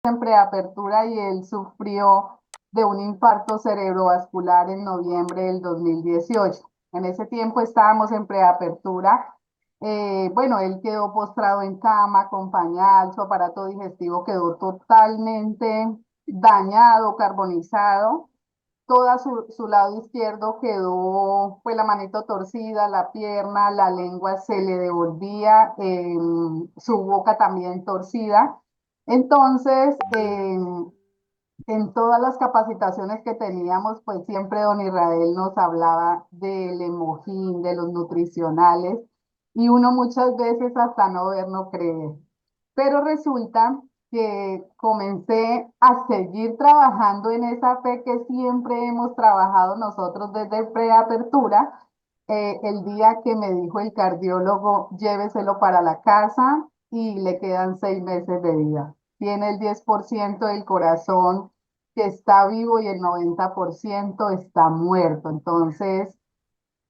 en preapertura y él sufrió de un infarto cerebrovascular en noviembre del 2018. En ese tiempo estábamos en preapertura. Bueno, él quedó postrado en cama con pañal, su aparato digestivo quedó totalmente dañado, carbonizado. Toda su lado izquierdo quedó, pues la manito torcida, la pierna, la lengua se le devolvía, su boca también torcida. Entonces, en todas las capacitaciones que teníamos, pues siempre don Israel nos hablaba del emojín, de los nutricionales, y uno muchas veces hasta no ver, no creer. Pero resulta que comencé a seguir trabajando en esa fe que siempre hemos trabajado nosotros desde preapertura. El día que me dijo el cardiólogo, lléveselo para la casa y le quedan 6 meses de vida. Tiene el 10% del corazón que está vivo y el 90% está muerto. Entonces,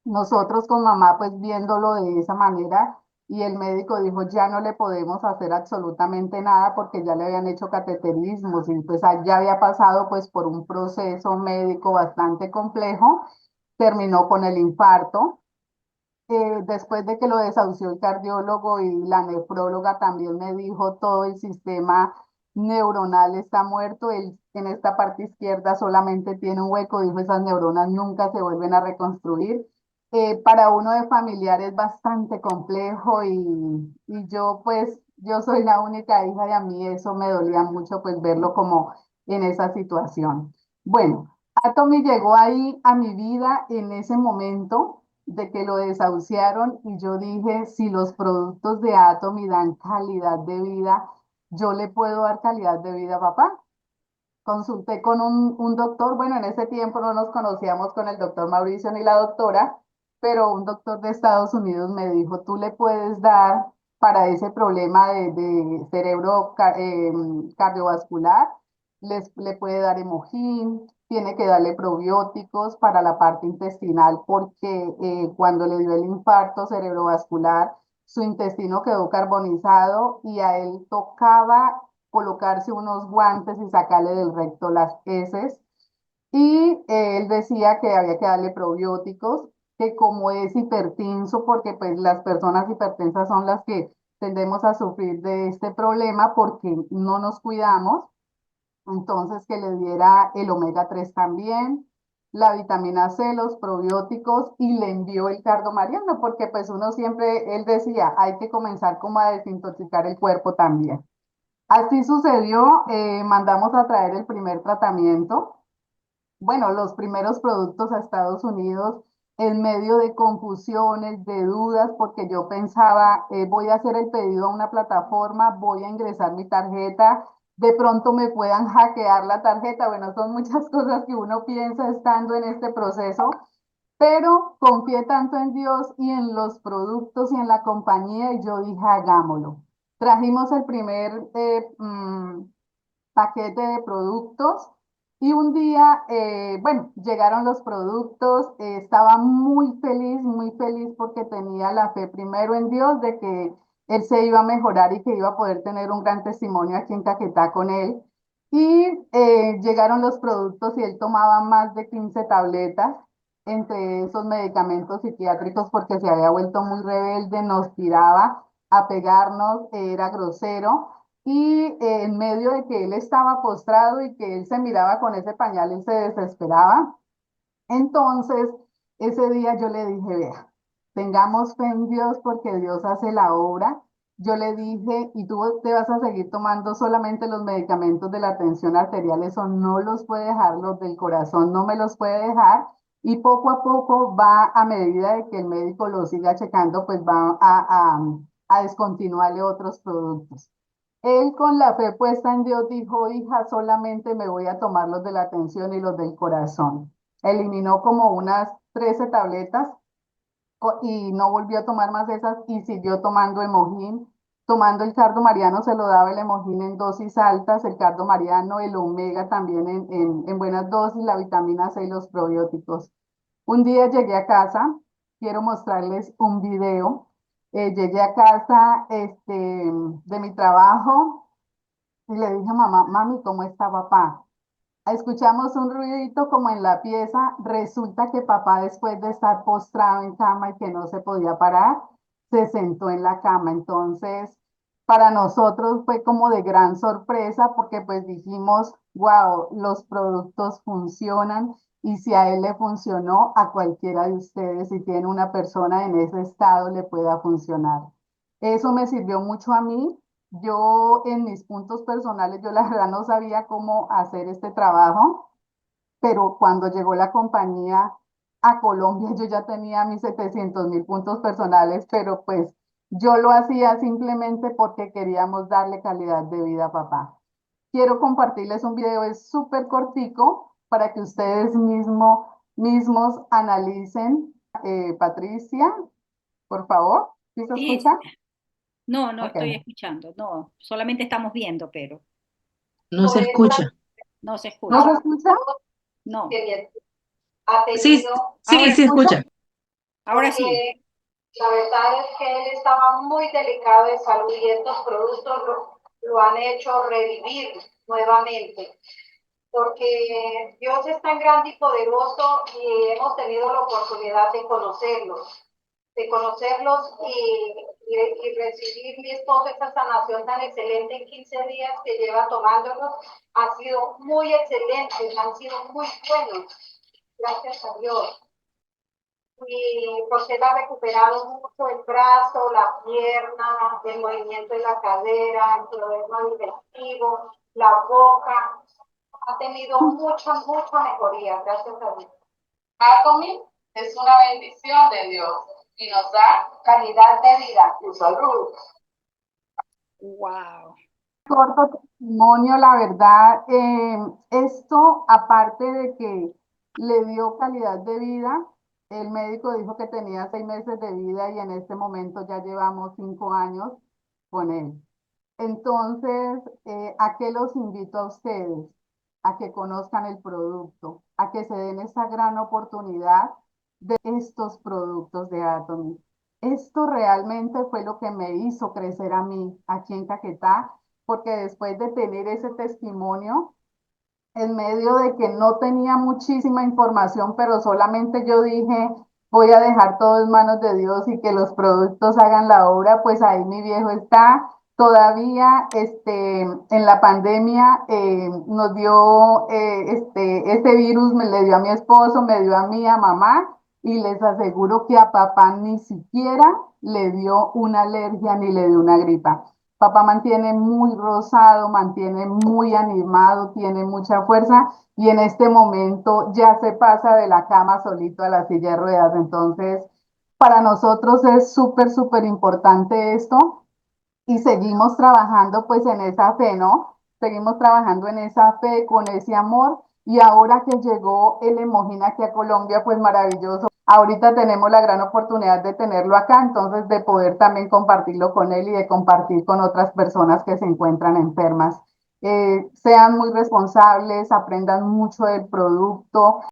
nosotros con mamá pues viéndolo de esa manera y el médico dijo ya no le podemos hacer absolutamente nada porque ya le habían hecho cateterismos y pues ya había pasado pues por un proceso médico bastante complejo, terminó con el infarto. Después de que lo desahució el cardiólogo y la nefróloga también me dijo todo el sistema neuronal está muerto, él en esta parte izquierda solamente tiene un hueco, dijo esas neuronas nunca se vuelven a reconstruir. Para uno de familiar es bastante complejo y yo pues yo soy la única hija y a mí eso me dolía mucho pues verlo como en esa situación. Bueno, Atomy llegó ahí a mi vida en ese momento de que lo desahuciaron y yo dije, si los productos de Atomy dan calidad de vida, yo le puedo dar calidad de vida a papá. Consulté con un doctor, bueno, en ese tiempo no nos conocíamos con el doctor Mauricio ni la doctora, pero un doctor de Estados Unidos me dijo, tú le puedes dar para ese problema de cerebro cardiovascular, le puede dar Hemogin, tiene que darle probióticos para la parte intestinal porque cuando le dio el infarto cerebrovascular, su intestino quedó carbonizado y a él tocaba colocarse unos guantes y sacarle del recto las heces. Y él decía que había que darle probióticos, que como es hipertenso, porque pues las personas hipertensas son las que tendemos a sufrir de este problema porque no nos cuidamos, entonces que le diera el omega 3 también, la vitamina C, los probióticos y le envió el cardo mariano, porque pues uno siempre, él decía, hay que comenzar como a desintoxicar el cuerpo también. Así sucedió, mandamos a traer el primer tratamiento, bueno, los primeros productos a Estados Unidos en medio de confusiones, de dudas, porque yo pensaba, voy a hacer el pedido a una plataforma, voy a ingresar mi tarjeta, de pronto me puedan hackear la tarjeta. Bueno, son muchas cosas que uno piensa estando en este proceso, pero confié tanto en Dios y en los productos y en la compañía y yo dije, hagámoslo. Trajimos el primer paquete de productos y un día, bueno, llegaron los productos, estaba muy feliz porque tenía la fe primero en Dios de que él se iba a mejorar y que iba a poder tener un gran testimonio aquí en Caquetá con él. Y llegaron los productos y él tomaba más de 15 tabletas entre esos medicamentos psiquiátricos porque se había vuelto muy rebelde, nos tiraba a pegarnos, era grosero y en medio de que él estaba postrado y que él se miraba con ese pañal, él se desesperaba. Entonces, ese día yo le dije, vea, tengamos fe en Dios porque Dios hace la obra. Yo le dije, y tú te vas a seguir tomando solamente los medicamentos de la tensión arterial, eso no los puede dejar, los del corazón no me los puede dejar. Y poco a poco va, a medida de que el médico lo siga checando, pues va a descontinuarle otros productos. Él con la fe puesta en Dios dijo, hija, solamente me voy a tomar los de la atención y los del corazón. Eliminó como unas 13 tabletas y no volvió a tomar más esas y siguió tomando Hemogin. Tomando el cardo mariano se lo daba el Hemogin en dosis altas, el cardo mariano, el omega también en buenas dosis, la vitamina C y los probióticos. Un día llegué a casa, quiero mostrarles un video. Llegué a casa de mi trabajo Y le dije a mamá, mami, ¿cómo está papá? Escuchamos un ruidito como en la pieza. Resulta que papá, después de estar postrado en cama y que no se podía parar, se sentó en la cama. Entonces, para nosotros fue como de gran sorpresa porque pues dijimos, wow, los productos funcionan y si a él le funcionó, a cualquiera de ustedes, si tiene una persona en ese estado, le pueda funcionar. Eso me sirvió mucho a mí. Yo en mis puntos personales, yo la verdad no sabía cómo hacer este trabajo, pero cuando llegó la compañía a Colombia, yo ya tenía mis 700.000 puntos personales, pero pues yo lo hacía simplemente porque queríamos darle calidad de vida a papá. Quiero compartirles un video, es súper cortico para que ustedes mismos analicen. Patricia, por favor, ¿sí se Sí, escucha? no, no Ok. estoy escuchando, no, solamente estamos viendo, pero No se escucha. no se ¿No se escucha. escucha? No, Ha Sí, tenido, sí, ahora sí sí, escucha. ahora sí. porque la verdad es que él estaba muy delicado de salud y estos productos lo han hecho revivir nuevamente, porque Dios es tan grande y poderoso y hemos tenido la oportunidad de conocerlos y recibir mi esposo esta sanación tan excelente en 15 días que lleva tomándolos. Ha sido muy excelente, han sido muy buenos, gracias a Dios. Y porque él ha recuperado mucho el brazo, la pierna, el movimiento de la cadera, el problema digestivo, la boca. Ha tenido mucha mejoría, gracias a Dios. Atomy es una bendición de Dios y nos da calidad de vida y salud. Wow. Corto testimonio, la verdad, esto aparte de que le dio calidad de vida, el médico dijo que tenía 6 meses de vida y en este momento ya llevamos 5 años con él. Entonces, ¿a qué los invito a ustedes? A que conozcan el producto, a que se den esa gran oportunidad de estos productos de Atomy. Esto realmente fue lo que me hizo crecer a mí aquí en Caquetá, porque después de tener ese testimonio, en medio de que no tenía muchísima información, pero solamente yo dije, voy a dejar todo en manos de Dios y que los productos hagan la obra, pues ahí mi viejo está. Todavía en la pandemia nos dio este virus, me le dio a mi esposo, me dio a mí, a mamá, y les aseguro que a papá ni siquiera le dio una alergia ni le dio una gripa. Papá mantiene muy rosado, mantiene muy animado, tiene mucha fuerza y en este momento ya se pasa de la cama solito a la silla de ruedas. Entonces, para nosotros es súper importante esto y seguimos trabajando pues en esa fe, ¿no? Seguimos trabajando en esa fe, con ese amor y ahora que llegó el Emojín aquí a Colombia, pues maravilloso. Ahorita tenemos la gran oportunidad de tenerlo acá, entonces de poder también compartirlo con él y de compartir con otras personas que se encuentran enfermas. Sean muy responsables, aprendan mucho del producto,